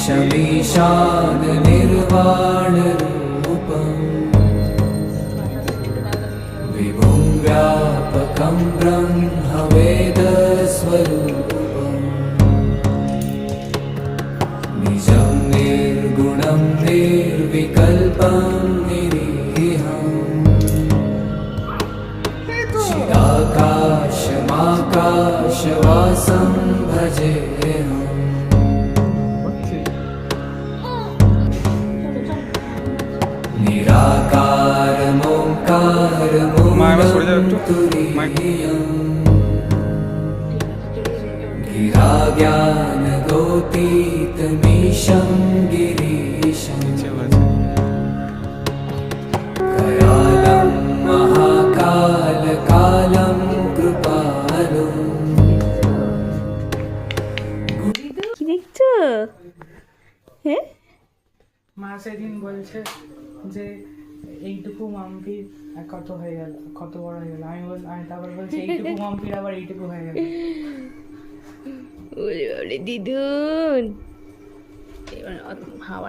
ईशमीशान निर्वाणरूपम् विभुं व्यापकं ब्रह्मवेदस्वरूपम् निजं निर्गुणं निर्विकल्पं निरीहम् चिदाकाशमाकाशवासं भजेऽहम् निराकारमोङ्कारमूलं तुरीयम् गिराज्ञानगोतीतमीशं गिरीशम् कयालं महाकालकालं कृपालु কি দেখছো? হ্যাঁ, মা সেদিন বলছে যে এইটুকু মাম্পির কত হয়ে গেল, কত বড় হয়ে গেল। আমি তারপর বলছি এইটুকু মাম্পির আবার এইটুকু হয়ে গেল। ওরে বাবারে দিদুন, এবার হাওয়া